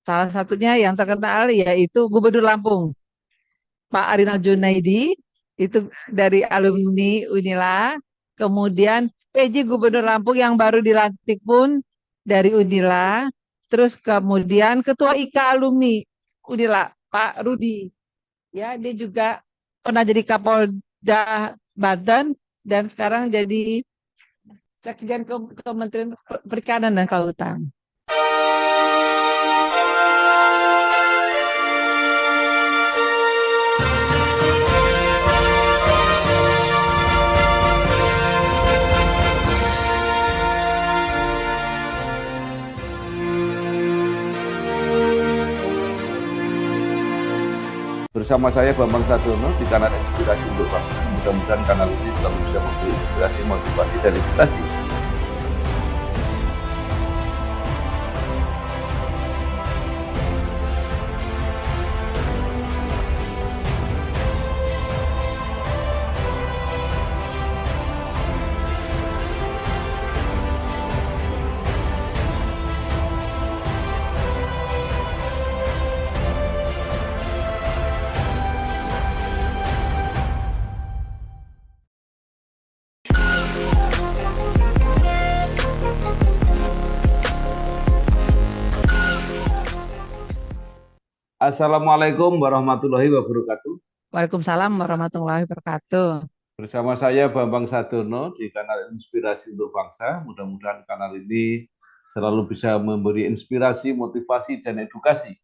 Salah satunya yang terkenal yaitu Gubernur Lampung, Pak Arinal Junaidi, itu dari alumni Unila. Kemudian PJ Gubernur Lampung yang baru dilantik pun dari Unila. Terus kemudian Ketua IKA alumni Unila, Pak Rudi. Ya, dia juga pernah jadi Kapolda Banten dan sekarang jadi Sekjen Kementerian Perikanan dan Kelautan. Bersama saya Bambang Sadono di kanal Inspirasi untuk Bangsa. Mudah-mudahan kanal ini selalu bisa memberi inspirasi, motivasi, dan edukasi. Assalamualaikum warahmatullahi wabarakatuh. Waalaikumsalam warahmatullahi wabarakatuh. Bersama saya Bambang Sadono di kanal Inspirasi untuk Bangsa. Mudah-mudahan kanal ini selalu bisa memberi inspirasi, motivasi, dan edukasi.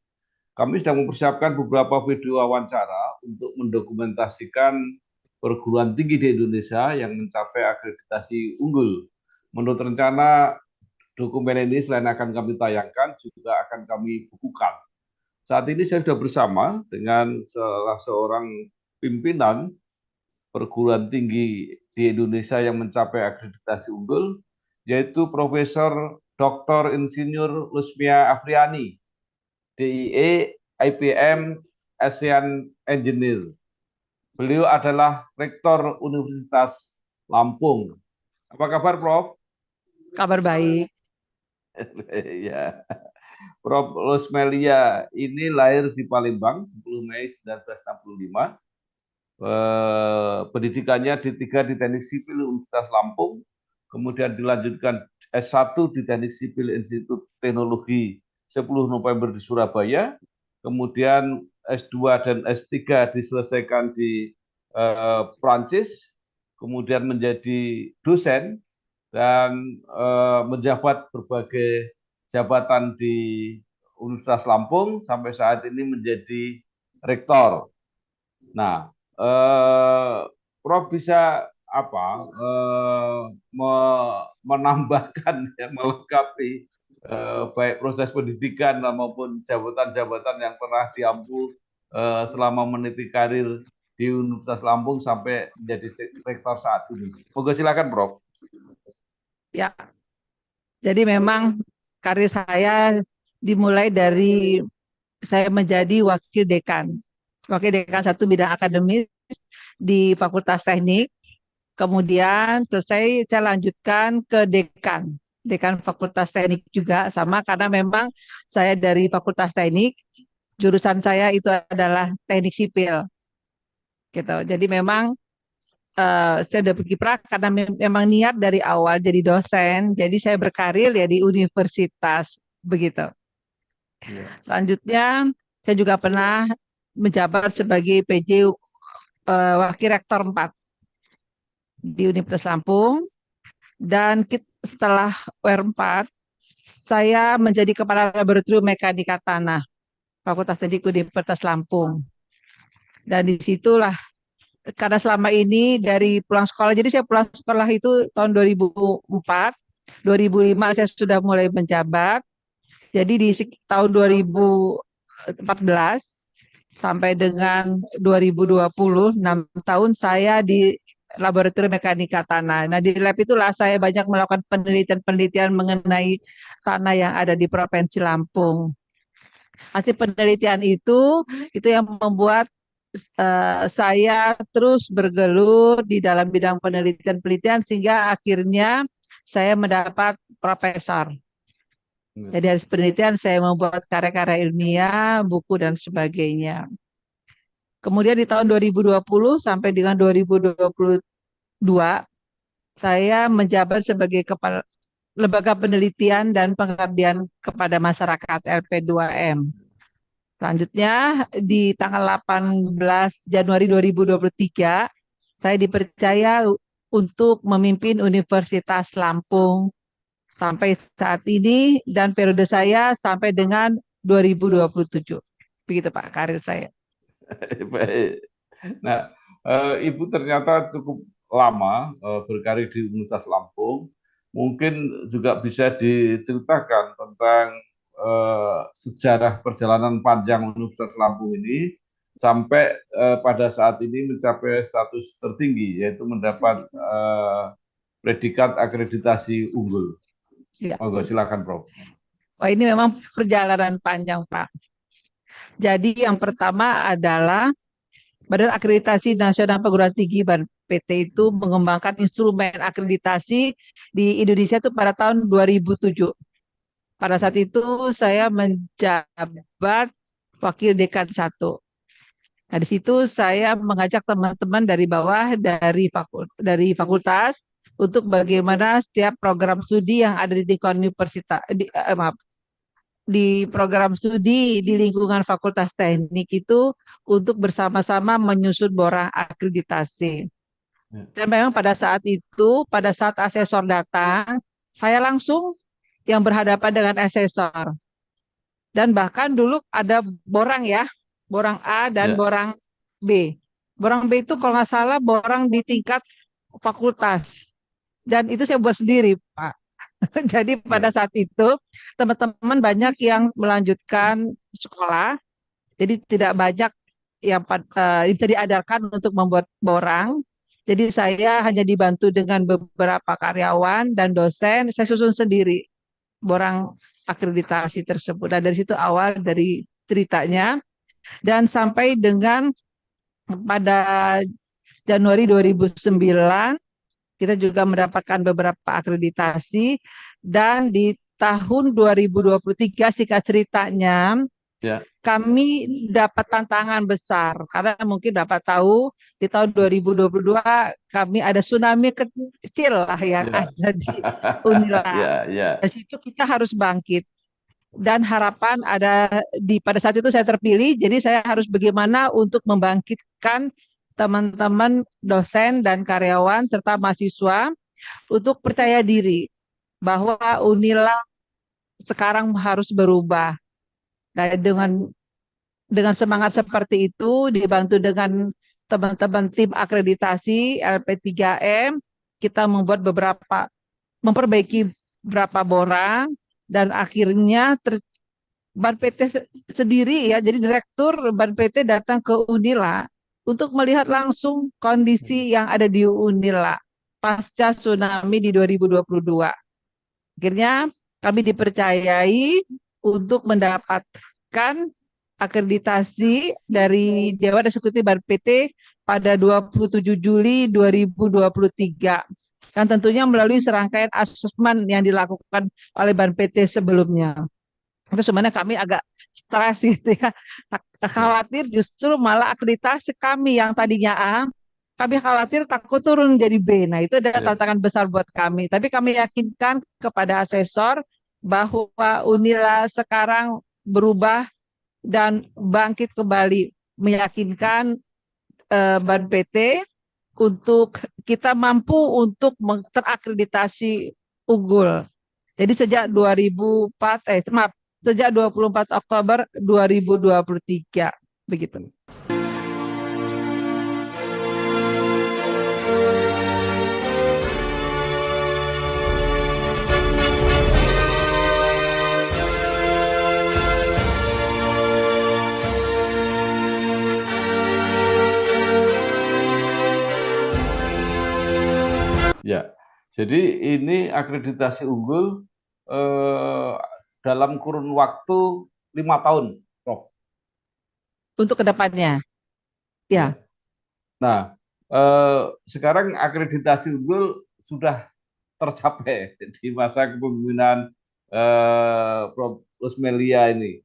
Kami sedang mempersiapkan beberapa video wawancara untuk mendokumentasikan perguruan tinggi di Indonesia yang mencapai akreditasi unggul. Menurut rencana, dokumen ini selain akan kami tayangkan, juga akan kami bukukan. Saat ini saya sudah bersama dengan salah seorang pimpinan perguruan tinggi di Indonesia yang mencapai akreditasi unggul, yaitu Profesor Dr. Insinyur Lusmia Afriani, DIE IPM ASEAN Engineer. Beliau adalah Rektor Universitas Lampung. Apa kabar, Prof? Kabar baik. Ya. Prof. Lusmelia ini lahir di Palembang 10 Mei 1965. Pendidikannya D3 di Teknik Sipil Universitas Lampung, kemudian dilanjutkan S1 di Teknik Sipil Institut Teknologi 10 November di Surabaya, kemudian S2 dan S3 diselesaikan di Prancis, kemudian menjadi dosen dan menjabat berbagai jabatan di Universitas Lampung sampai saat ini menjadi rektor. Nah, Prof bisa apa menambahkan ya, melengkapi baik proses pendidikan maupun jabatan-jabatan yang pernah diampu selama meniti karir di Universitas Lampung sampai menjadi rektor saat ini. Moga silakan, Prof. Ya, jadi memang karir saya dimulai dari saya menjadi wakil dekan. Wakil dekan satu bidang akademis di Fakultas Teknik. Kemudian selesai saya lanjutkan ke dekan. Dekan Fakultas Teknik juga sama karena memang saya dari Fakultas Teknik, jurusan saya itu adalah Teknik Sipil. Gitu. Jadi memang saya udah berkiprah karena memang niat dari awal jadi dosen, jadi saya berkarir ya di universitas begitu. Selanjutnya saya juga pernah menjabat sebagai PJ Wakil Rektor 4 di Universitas Lampung dan setelah WR4 saya menjadi Kepala Laboratorium Mekanika Tanah Fakultas Teknik Universitas Lampung. Dan disitulah karena selama ini dari pulang sekolah, jadi saya pulang sekolah itu tahun 2004, 2005 saya sudah mulai menjabat. Jadi di tahun 2014 sampai dengan 2020, 6 tahun saya di Laboratorium Mekanika Tanah. Nah, di lab itulah saya banyak melakukan penelitian-penelitian mengenai tanah yang ada di Provinsi Lampung. Hasil penelitian itu yang membuat saya terus bergelut di dalam bidang penelitian-penelitian sehingga akhirnya saya mendapat profesor. Jadi hasil penelitian saya membuat karya-karya ilmiah, buku dan sebagainya. Kemudian di tahun 2020 sampai dengan 2022 saya menjabat sebagai kepala Lembaga Penelitian dan Pengabdian kepada Masyarakat LP2M. Selanjutnya di tanggal 18 Januari 2023 saya dipercaya untuk memimpin Universitas Lampung sampai saat ini dan periode saya sampai dengan 2027. Begitu Pak karir saya. Baik. Nah, Ibu ternyata cukup lama berkarir di Universitas Lampung. Mungkin juga bisa diceritakan tentang sejarah perjalanan panjang Universitas Lampung ini sampai pada saat ini mencapai status tertinggi, yaitu mendapat predikat akreditasi unggul. Ya. Monggo, silakan, Prof. Wah, ini memang perjalanan panjang, Pak. Jadi yang pertama adalah Badan Akreditasi Nasional Perguruan Tinggi PT itu mengembangkan instrumen akreditasi di Indonesia itu pada tahun 2007. Pada saat itu saya menjabat wakil dekan 1. Nah, di situ saya mengajak teman-teman dari bawah dari fakultas untuk bagaimana setiap program studi yang ada di universitas di program studi di lingkungan Fakultas Teknik itu untuk bersama-sama menyusun borang akreditasi. Dan memang pada saat itu, pada saat asesor datang, saya langsung yang berhadapan dengan asesor. Dan bahkan dulu ada borang ya, borang A dan Ya. borang B. Borang B itu kalau nggak salah borang di tingkat fakultas. Dan itu saya buat sendiri, Pak. Jadi pada Ya. saat itu teman-teman banyak yang melanjutkan sekolah, jadi tidak banyak yang bisa diadarkan untuk membuat borang. Jadi saya hanya dibantu dengan beberapa karyawan dan dosen, saya susun sendiri borang akreditasi tersebut. Dan dari situ awal dari ceritanya dan sampai dengan pada Januari 2009 kita juga mendapatkan beberapa akreditasi dan di tahun 2023 singkat ceritanya Ya. kami dapat tantangan besar karena mungkin Bapak tahu di tahun 2022 kami ada tsunami kecil lah yang Ya. ada di Unila. Ya. Ya. Dari situ kita harus bangkit dan harapan ada pada saat itu saya terpilih, jadi saya harus bagaimana untuk membangkitkan teman-teman dosen dan karyawan serta mahasiswa untuk percaya diri bahwa Unila sekarang harus berubah. Dan dengan semangat seperti itu dibantu dengan teman-teman tim akreditasi LP3M kita memperbaiki beberapa borang dan akhirnya Ban PT sendiri ya, jadi direktur Ban PT datang ke Unila untuk melihat langsung kondisi yang ada di Unila pasca tsunami di 2022. Akhirnya kami dipercayai untuk mendapatkan akreditasi dari Dewan Eksekutif Ban PT pada 27 Juli 2023. Dan tentunya melalui serangkaian asesmen yang dilakukan oleh Ban PT sebelumnya. Itu sebenarnya kami agak stres gitu ya. Khawatir justru malah akreditasi kami yang tadinya A, kami khawatir takut turun jadi B. Nah, itu adalah Ya. tantangan besar buat kami. Tapi kami yakinkan kepada asesor bahwa Unila sekarang berubah dan bangkit kembali, meyakinkan Ban PT untuk kita mampu untuk terakreditasi unggul. Jadi sejak 2004 maaf, sejak 24 Oktober 2023 begitu. Ya, jadi ini akreditasi unggul dalam kurun waktu 5 tahun, Prof. Untuk kedepannya, ya. Ya. Nah, sekarang akreditasi unggul sudah tercapai di masa kepemimpinan Prof. Rusmelia ini,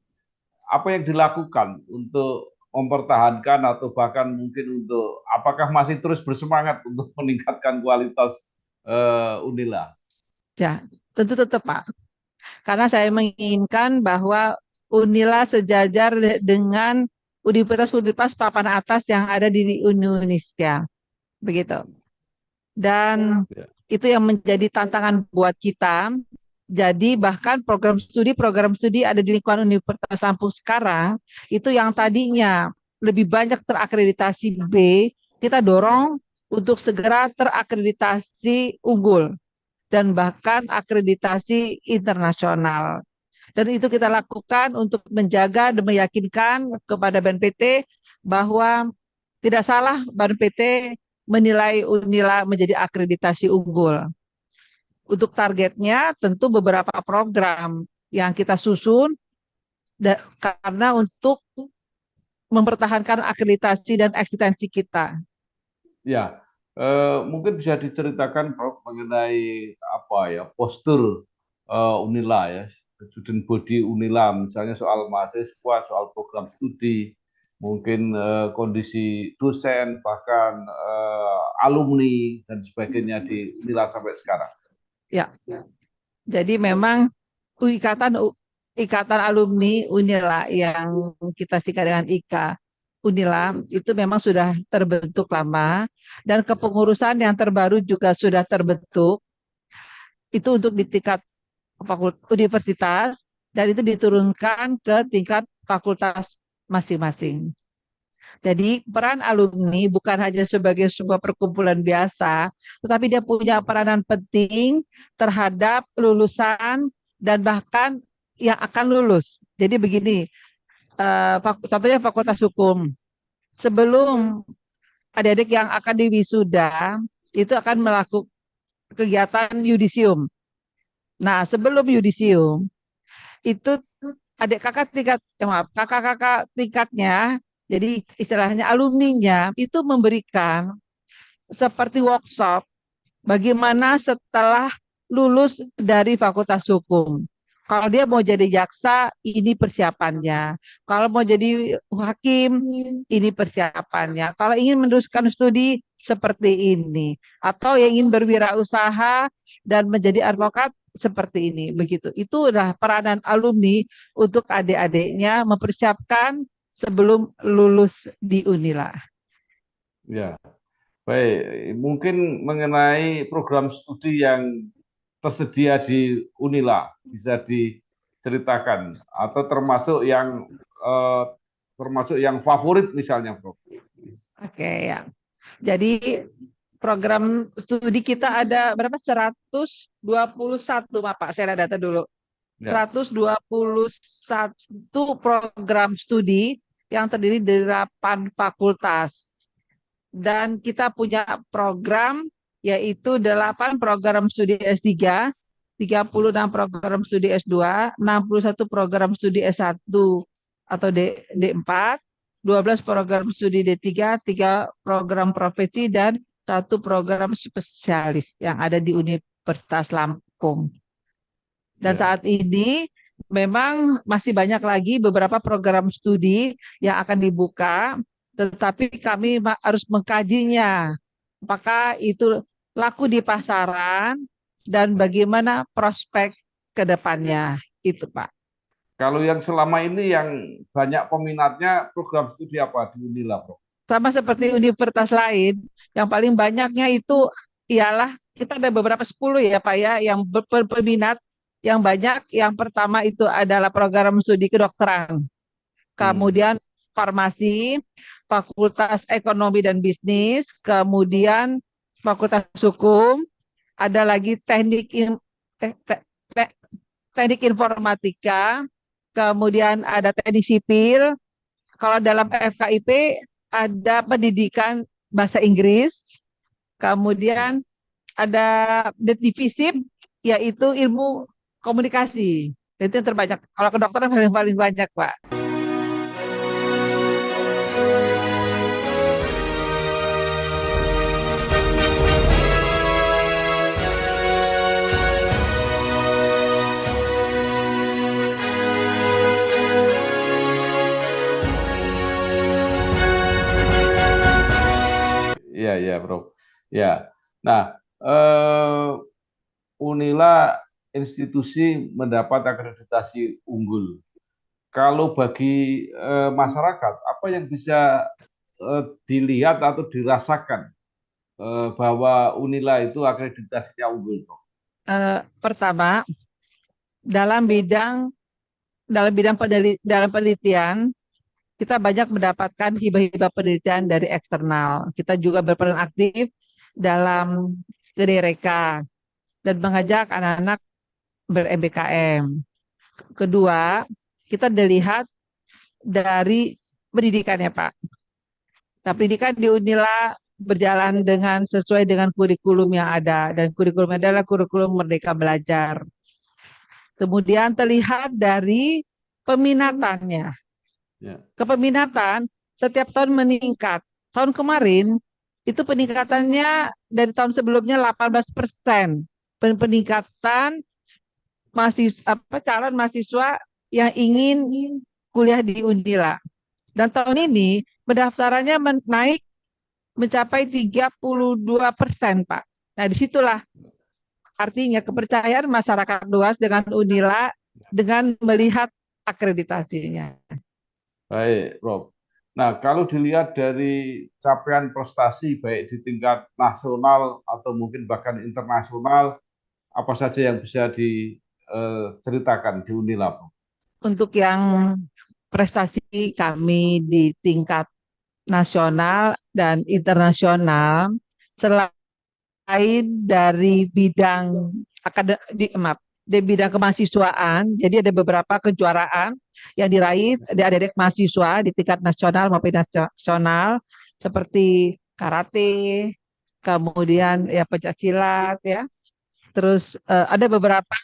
apa yang dilakukan untuk mempertahankan atau bahkan mungkin untuk apakah masih terus bersemangat untuk meningkatkan kualitas Unila? Ya, tentu tetap Pak. Karena saya menginginkan bahwa Unila sejajar dengan universitas-universitas papan atas yang ada di Indonesia. Begitu. Dan Ya. itu yang menjadi tantangan buat kita. Jadi bahkan program studi ada di lingkungan Universitas Lampung sekarang itu yang tadinya lebih banyak terakreditasi B, kita dorong untuk segera terakreditasi unggul dan bahkan akreditasi internasional. Dan itu kita lakukan untuk menjaga dan meyakinkan kepada BNPT bahwa tidak salah BNPT menilai Unila menjadi akreditasi unggul. Untuk targetnya tentu beberapa program yang kita susun karena untuk mempertahankan akreditasi dan eksistensi kita. Ya, mungkin bisa diceritakan Prof mengenai apa ya postur Unila ya, student body Unila, misalnya soal mahasiswa, soal program studi, mungkin kondisi dosen, bahkan alumni dan sebagainya di Unila sampai sekarang. Ya, jadi memang ikatan ikatan alumni Unila yang kita singkat dengan IKA Unila itu memang sudah terbentuk lama dan kepengurusan yang terbaru juga sudah terbentuk itu untuk di tingkat universitas dan itu diturunkan ke tingkat fakultas masing-masing. Jadi peran alumni bukan hanya sebagai sebuah perkumpulan biasa, tetapi dia punya peranan penting terhadap lulusan dan bahkan yang akan lulus. Jadi begini, contohnya Fakultas Hukum. Sebelum adik-adik yang akan diwisuda, itu akan melakukan kegiatan yudisium. Nah, sebelum yudisium, itu adik kakak tingkat, maaf, kakak-kakak tingkatnya, jadi istilahnya alumninya, itu memberikan seperti workshop bagaimana setelah lulus dari Fakultas Hukum. Kalau dia mau jadi jaksa, ini persiapannya. Kalau mau jadi hakim, ini persiapannya. Kalau ingin meneruskan studi, seperti ini. Atau yang ingin berwirausaha dan menjadi advokat, seperti ini. Begitu. Itu adalah peranan alumni untuk adik-adiknya mempersiapkan sebelum lulus di Unila. Ya, baik. Mungkin mengenai program studi yang tersedia di Unila bisa diceritakan atau eh, termasuk yang favorit misalnya, Prof. Oke, ya. Jadi program studi kita ada berapa? 121, Bapak. Saya ada data dulu. Ya, 121 program studi yang terdiri dari 8 fakultas. Dan kita punya program yaitu 8 program studi S3, 36 program studi S2, 61 program studi S1 atau D4, 12 program studi D3, 3 program profesi, dan 1 program spesialis yang ada di Universitas Lampung. Dan ya, saat ini memang masih banyak lagi beberapa program studi yang akan dibuka, tetapi kami harus mengkajinya. Apakah itu laku di pasaran dan bagaimana prospek ke depannya. Itu, Pak. kalau yang selama ini yang banyak peminatnya program studi apa di Unila, Prof? Sama seperti universitas lain, yang paling banyaknya itu ialah kita ada beberapa 10 ya Pak ya yang berpeminat yang banyak. Yang pertama itu adalah program studi kedokteran, Hmm. kemudian farmasi, fakultas ekonomi dan bisnis, kemudian fakultas hukum, ada lagi teknik informatika, kemudian ada teknik sipil. Kalau dalam FKIP ada pendidikan bahasa Inggris, kemudian ada divisi yaitu ilmu komunikasi. Itu yang terbanyak. Kalau kedokteran paling paling banyak, Pak. ya, Prof. Ya. Nah, Unila institusi mendapat akreditasi unggul. Kalau bagi masyarakat, apa yang bisa dilihat atau dirasakan bahwa Unila itu akreditasinya unggul, Prof? Pertama, dalam bidang dalam penelitian kita banyak mendapatkan hibah-hibah penelitian dari eksternal. Kita juga berperan aktif dalam GDRK dan mengajak anak-anak ber-MBKM. Kedua, kita dilihat dari pendidikannya, Pak. Nah, pendidikan di Unila berjalan dengan sesuai dengan kurikulum yang ada, dan kurikulum adalah kurikulum Merdeka Belajar. Kemudian terlihat dari peminatannya. Ya. Kepeminatan setiap tahun meningkat. Tahun kemarin itu peningkatannya dari tahun sebelumnya 18%. Peningkatan calon mahasiswa yang ingin kuliah di Unila. Dan tahun ini pendaftarannya naik mencapai 32%, Pak. Nah, disitulah artinya kepercayaan masyarakat luas dengan Unila dengan melihat akreditasinya. Baik, Prof. Nah, kalau dilihat dari capaian prestasi baik di tingkat nasional atau mungkin bahkan internasional, apa saja yang bisa diceritakan di Unila, Prof? Untuk yang prestasi kami di tingkat nasional dan internasional, selain dari bidang di bidang kemahasiswaan, jadi ada beberapa kejuaraan yang diraih dari adik-adik mahasiswa di tingkat nasional maupun internasional, seperti karate, kemudian ya pencaksilat ya. Terus ada beberapa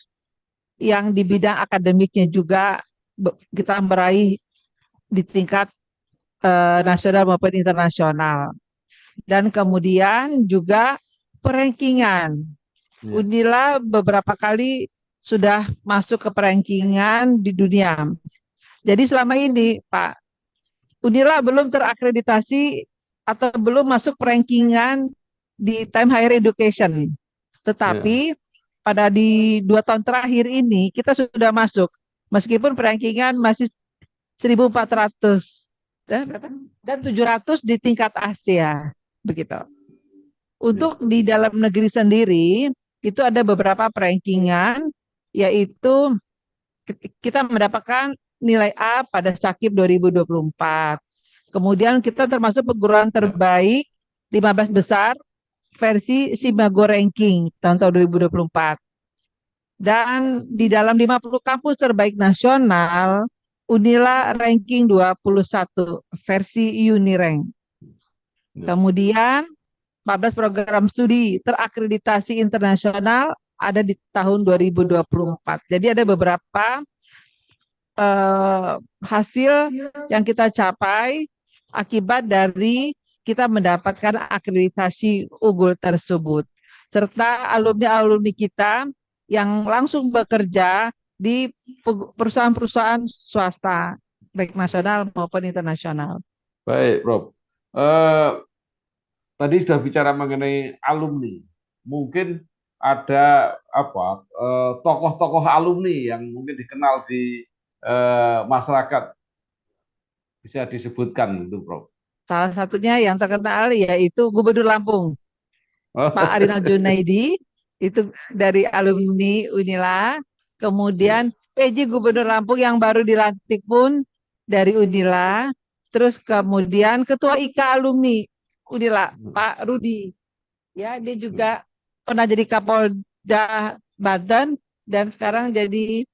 yang di bidang akademiknya juga kita meraih di tingkat nasional maupun internasional. Dan kemudian juga perankingan. Unila beberapa kali sudah masuk ke perankingan di dunia. Jadi selama ini Pak, Unila belum terakreditasi atau belum masuk perankingan di Time Higher Education. Tetapi pada di 2 tahun terakhir ini kita sudah masuk. Meskipun perankingan masih 1.400 dan 700 di tingkat Asia, begitu. Untuk di dalam negeri sendiri itu ada beberapa perankingan, yaitu kita mendapatkan nilai A pada Sakib 2024. Kemudian kita termasuk perguruan terbaik 15 besar versi Simago Ranking tahun 2024. Dan di dalam 50 kampus terbaik nasional, Unila ranking 21 versi Unirank. Kemudian 14 program studi terakreditasi internasional ada di tahun 2024. Jadi ada beberapa hasil yang kita capai akibat dari kita mendapatkan akreditasi unggul tersebut. Serta alumni-alumni kita yang langsung bekerja di perusahaan-perusahaan swasta, baik nasional maupun internasional. Baik, Prof. Tadi sudah bicara mengenai alumni. Mungkin ada apa tokoh-tokoh alumni yang mungkin dikenal di masyarakat, bisa disebutkan itu, Prof? Salah satunya yang terkenal yaitu Gubernur Lampung, Pak Arinal Junaidi, itu dari alumni Unila. Kemudian PJ Gubernur Lampung yang baru dilantik pun dari Unila. Terus kemudian Ketua IKA alumni Unila, Pak Rudi. Ya, dia juga pernah jadi Kapolda Banten dan sekarang jadi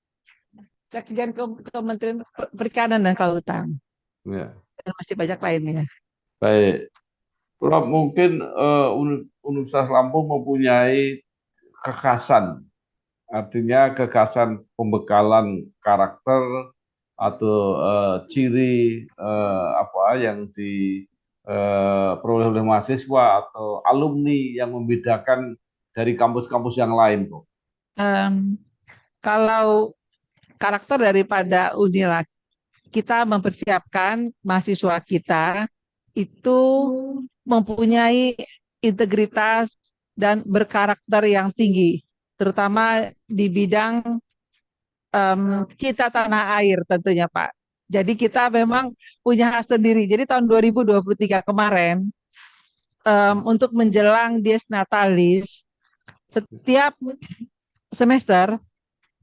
Sekjen Kementerian Perikanan dan Kelautan. Ya. Dan masih banyak lainnya. Baik, Prof, mungkin Universitas Lampung mempunyai kekhasan, artinya kekhasan pembekalan karakter atau ciri apa yang diperoleh oleh mahasiswa atau alumni yang membedakan dari kampus-kampus yang lain, Prof. Kalau karakter daripada Unila, kita mempersiapkan mahasiswa kita itu mempunyai integritas, dan berkarakter yang tinggi, terutama di bidang kita tanah air tentunya Pak. Jadi kita memang punya hak sendiri. Jadi tahun 2023 kemarin untuk menjelang Dies Natalis, setiap semester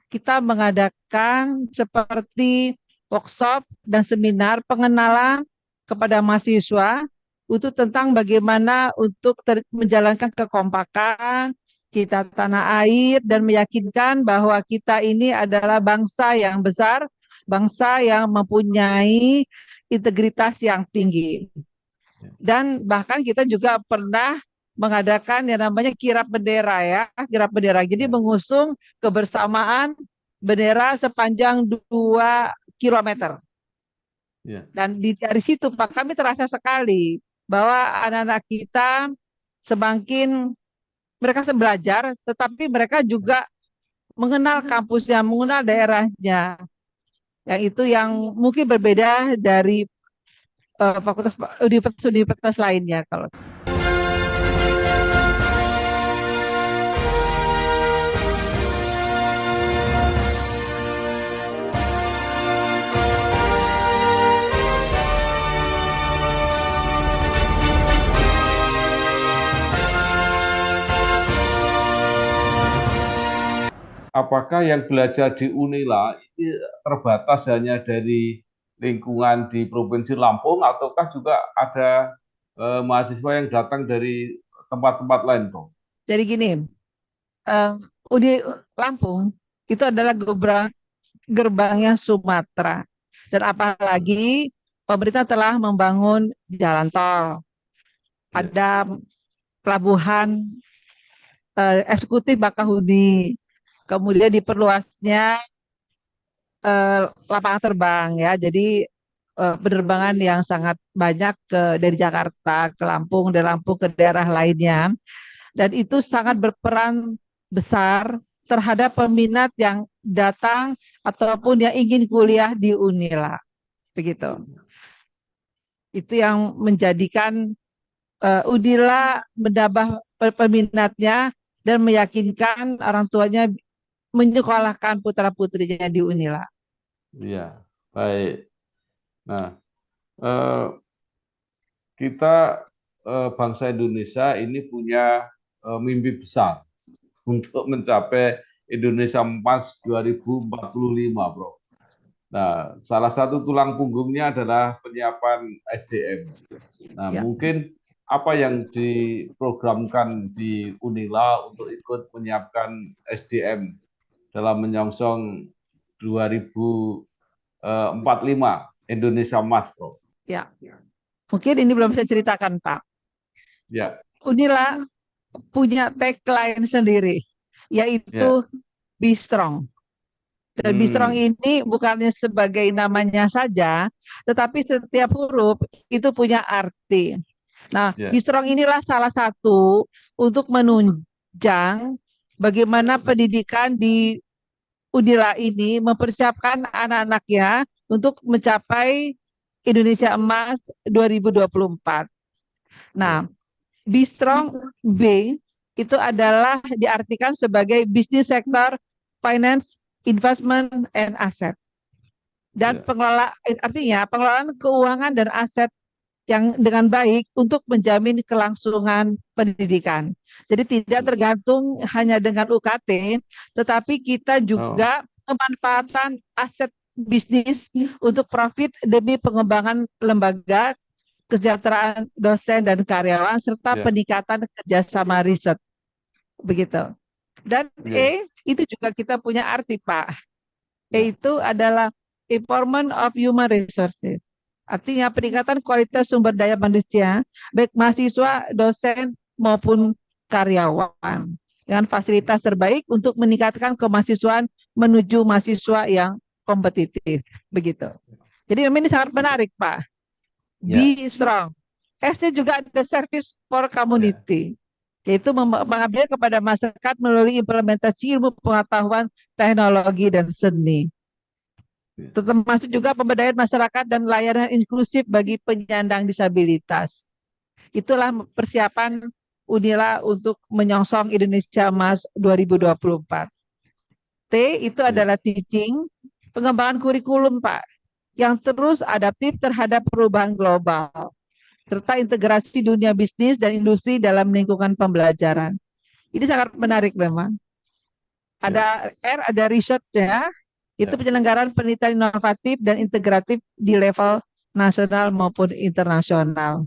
kita mengadakan seperti workshop dan seminar pengenalan kepada mahasiswa untuk tentang bagaimana untuk menjalankan kekompakan kita tanah air dan meyakinkan bahwa kita ini adalah bangsa yang besar, bangsa yang mempunyai integritas yang tinggi. Dan bahkan kita juga pernah mengadakan yang namanya kirap bendera ya, kirap bendera. Jadi mengusung kebersamaan bendera sepanjang 2 kilometer. Dan dari situ Pak, kami terasa sekali bahwa anak-anak kita semakin mereka belajar, tetapi mereka juga mengenal kampusnya, mengenal daerahnya. Yang itu yang mungkin berbeda dari fakultas universitas lainnya kalau. Apakah yang belajar di Unila ini terbatas hanya dari lingkungan di Provinsi Lampung, ataukah juga ada mahasiswa yang datang dari tempat-tempat lain, Bro? Jadi gini, Uni Lampung itu adalah gerbangnya Sumatera. Dan apalagi pemerintah telah membangun jalan tol, ada pelabuhan eksekutif Bakahuni, kemudian diperluasnya lapangan terbang ya, jadi penerbangan yang sangat banyak dari Jakarta ke Lampung, dari Lampung ke daerah lainnya, dan itu sangat berperan besar terhadap peminat yang datang ataupun yang ingin kuliah di Unila, begitu. Itu yang menjadikan Unila menambah peminatnya dan meyakinkan orang tuanya menyekolahkan putra-putrinya di Unila. Iya, baik. Nah, kita bangsa Indonesia ini punya mimpi besar untuk mencapai Indonesia Emas 2045, Bro. Nah, salah satu tulang punggungnya adalah penyiapan SDM. Nah, mungkin apa yang diprogramkan di Unila untuk ikut menyiapkan SDM dalam menyongsong 2045 Indonesia Emas, Bro? Ya, mungkin ini belum saya ceritakan, Pak. Ya. Unila punya tagline sendiri, yaitu Be Strong. Dan Be Strong ini bukannya sebagai namanya saja, tetapi setiap huruf itu punya arti. Nah, Be Strong inilah salah satu untuk menunjang bagaimana pendidikan di Unila ini mempersiapkan anak-anaknya untuk mencapai Indonesia Emas 2024. Nah, Be Strong B itu adalah diartikan sebagai bisnis sektor, finance, investment, and asset. Dan artinya pengelolaan keuangan dan aset yang dengan baik untuk menjamin kelangsungan pendidikan. Jadi tidak tergantung hanya dengan UKT, tetapi kita juga pemanfaatan aset bisnis untuk profit demi pengembangan lembaga, kesejahteraan dosen dan karyawan, serta peningkatan kerjasama riset. Begitu. Dan E itu juga kita punya arti, Pak. E itu adalah Empowerment of Human Resources. Artinya peningkatan kualitas sumber daya manusia, baik mahasiswa, dosen, maupun karyawan. Dengan fasilitas terbaik untuk meningkatkan kemahasiswaan menuju mahasiswa yang kompetitif. Begitu. Jadi memang ini sangat menarik, Pak. Be Strong. S-nya juga ada Service for Community. Yaitu mengabdi kepada masyarakat melalui implementasi ilmu pengetahuan, teknologi, dan seni. Termasuk juga pemberdayaan masyarakat dan layanan inklusif bagi penyandang disabilitas. Itulah persiapan Unila untuk menyongsong Indonesia Emas 2024. T itu adalah teaching, pengembangan kurikulum Pak, yang terus adaptif terhadap perubahan global, serta integrasi dunia bisnis dan industri dalam lingkungan pembelajaran. Ini sangat menarik memang. Ada R, ada research-nya, itu penyelenggaraan penelitian inovatif dan integratif di level nasional maupun internasional.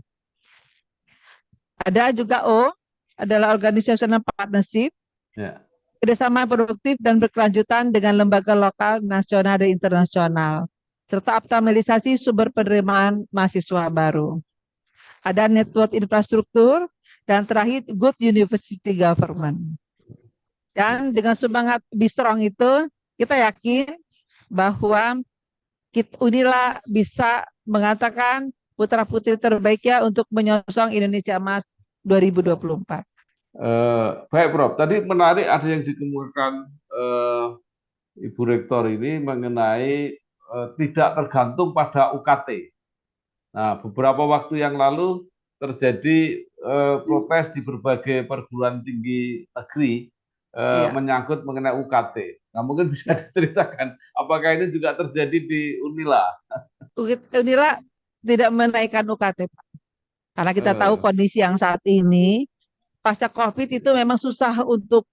Ada juga O, adalah organizational partnership, kerjasama produktif dan berkelanjutan dengan lembaga lokal, nasional, dan internasional, serta optimalisasi sumber penerimaan mahasiswa baru. Ada network infrastruktur, dan terakhir good university government. Dan dengan semangat be strong itu, kita yakin bahwa Unila bisa mengatakan putra-putri terbaiknya untuk menyongsong Indonesia Emas 2024. Baik, Prof. Tadi menarik ada yang dikemukakan Ibu Rektor ini mengenai tidak tergantung pada UKT. Nah, beberapa waktu yang lalu terjadi protes di berbagai perguruan tinggi negeri menyangkut mengenai UKT. Nah, mungkin bisa diceritakan apakah ini juga terjadi di Unila? Unila tidak menaikkan UKT, Pak. Karena kita tahu kondisi yang saat ini pasca COVID itu memang susah untuk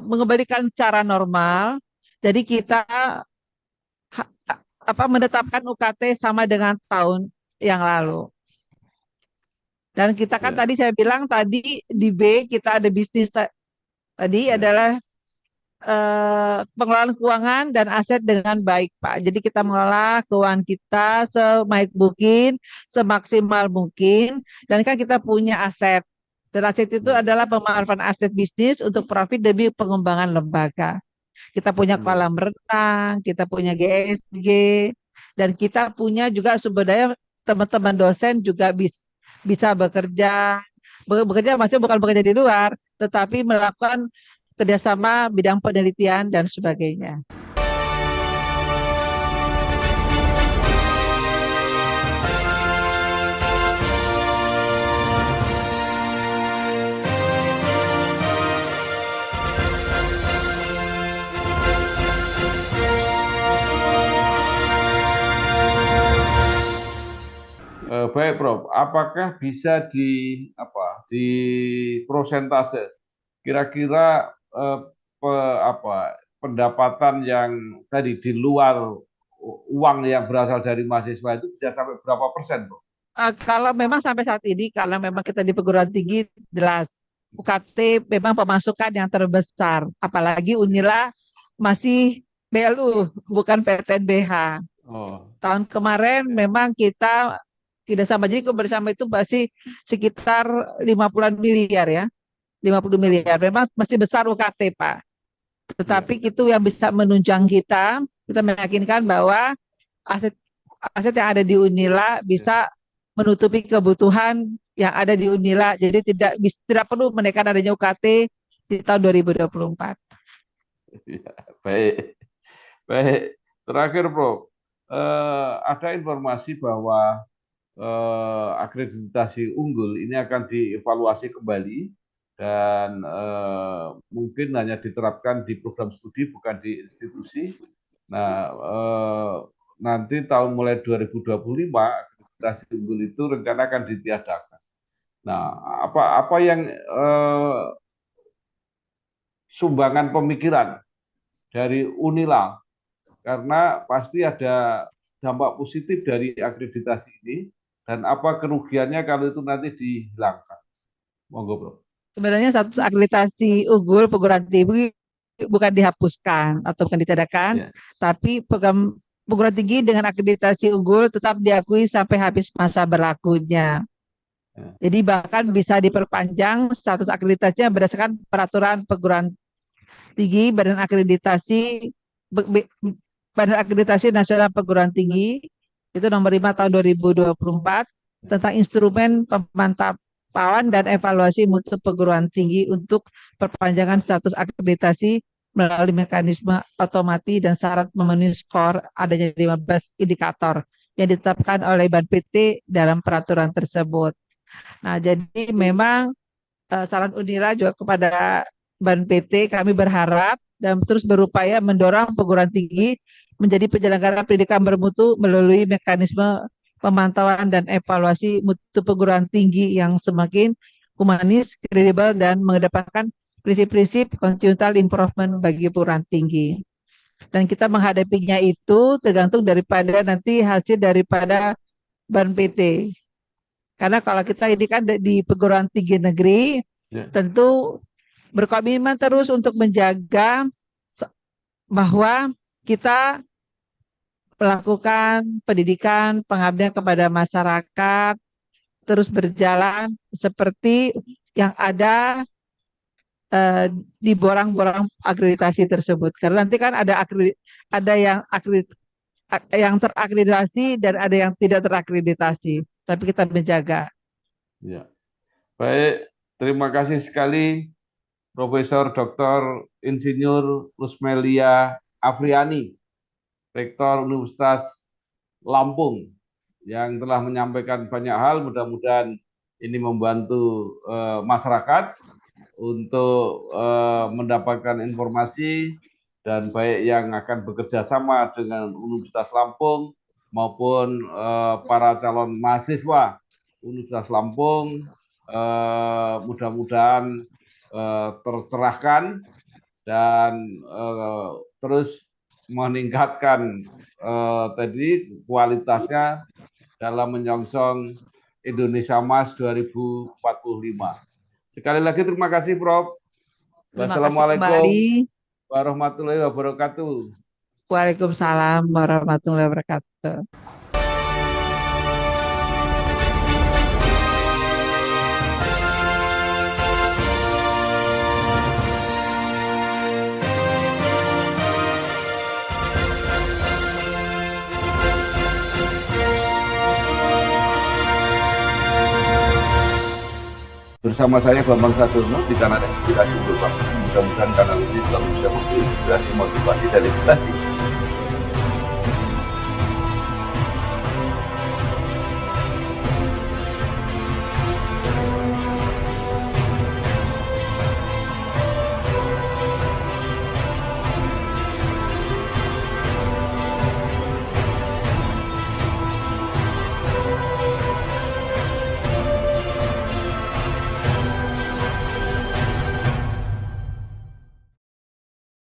mengembalikan cara normal. Jadi kita menetapkan UKT sama dengan tahun yang lalu. Dan kita kan tadi saya bilang tadi di B kita ada bisnis tadi adalah pengelolaan keuangan dan aset dengan baik, Pak. Jadi kita mengelola keuangan kita sebaik mungkin, semaksimal mungkin, dan kan kita punya aset. Dan aset itu adalah pemanfaatan aset bisnis untuk profit demi pengembangan lembaga. Kita punya kolam renang, kita punya GSG, dan kita punya juga sumber daya teman-teman dosen juga bisa bekerja. Bekerja maksudnya bukan bekerja di luar, tetapi melakukan kerjasama bidang penelitian dan sebagainya. Baik, Prof. Apakah bisa di prosentase? Kira-kira pendapatan yang tadi di luar uang yang berasal dari mahasiswa itu bisa sampai berapa persen, Prof? Kalau memang sampai saat ini, kalau memang kita di perguruan tinggi, jelas UKT memang pemasukan yang terbesar. Apalagi Unila masih BLU, bukan PTNBH. Tahun kemarin memang kita tidak sama, jadi bersama itu masih sekitar 50 miliar ya. 50 miliar. Memang masih besar UKT, Pak. Tetapi itu yang bisa menunjang kita meyakinkan bahwa aset yang ada di Unila bisa menutupi kebutuhan yang ada di Unila. Jadi tidak perlu menaikkan adanya UKT di tahun 2024. Ya, baik. Baik. Terakhir, Prof. Ada informasi bahwa akreditasi unggul ini akan dievaluasi kembali dan mungkin hanya diterapkan di program studi bukan di institusi. Nah, nanti tahun mulai 2025 akreditasi unggul itu rencana akan ditiadakan. Nah, apa yang sumbangan pemikiran dari Unila, karena pasti ada dampak positif dari akreditasi ini, dan apa kerugiannya kalau itu nanti dihilangkan? Monggo, Bro. Sebenarnya status akreditasi unggul perguruan tinggi bukan dihapuskan atau bukan ditiadakan, tapi program perguruan tinggi dengan akreditasi unggul tetap diakui sampai habis masa berlakunya. Jadi bahkan bisa diperpanjang status akreditasinya berdasarkan peraturan perguruan tinggi Badan Akreditasi Nasional Perguruan Tinggi itu nomor 5 tahun 2024 tentang instrumen pemantauan dan evaluasi mutu perguruan tinggi untuk perpanjangan status akreditasi melalui mekanisme otomatis dan syarat memenuhi skor adanya 15 indikator yang ditetapkan oleh BAN PT dalam peraturan tersebut. Nah, jadi memang saran Unila juga kepada Ban PT, kami berharap dan terus berupaya mendorong perguruan tinggi menjadi penyelenggara pendidikan bermutu melalui mekanisme pemantauan dan evaluasi mutu perguruan tinggi yang semakin humanis, kredibel, dan mengedepankan prinsip-prinsip continual improvement bagi perguruan tinggi. Dan kita menghadapinya itu tergantung daripada nanti hasil daripada Ban PT. Karena kalau kita ini kan di perguruan tinggi negeri, tentu berkomitmen terus untuk menjaga bahwa kita melakukan pendidikan, pengabdian kepada masyarakat, terus berjalan seperti yang ada di borang-borang akreditasi tersebut. Karena nanti kan ada yang terakreditasi dan ada yang tidak terakreditasi. Tapi kita menjaga. Ya. Baik, terima kasih sekali Profesor Dr. Insinyur Rusmelia Afriani, Rektor Universitas Lampung, yang telah menyampaikan banyak hal. Mudah-mudahan ini membantu masyarakat untuk mendapatkan informasi, dan baik yang akan bekerja sama dengan Universitas Lampung maupun para calon mahasiswa Universitas Lampung, mudah-mudahan tercerahkan dan terus meningkatkan tadi kualitasnya dalam menyongsong Indonesia Emas 2045. Sekali lagi terima kasih, Prof. Wassalamualaikum warahmatullahi wabarakatuh. Waalaikumsalam warahmatullahi wabarakatuh. Bersama saya Bambang Sadurno di kanal Inspirasi untuk Bangsa. Mudah-mudahan kanal ini selalu bisa memberi inspirasi, motivasi, dan edukasi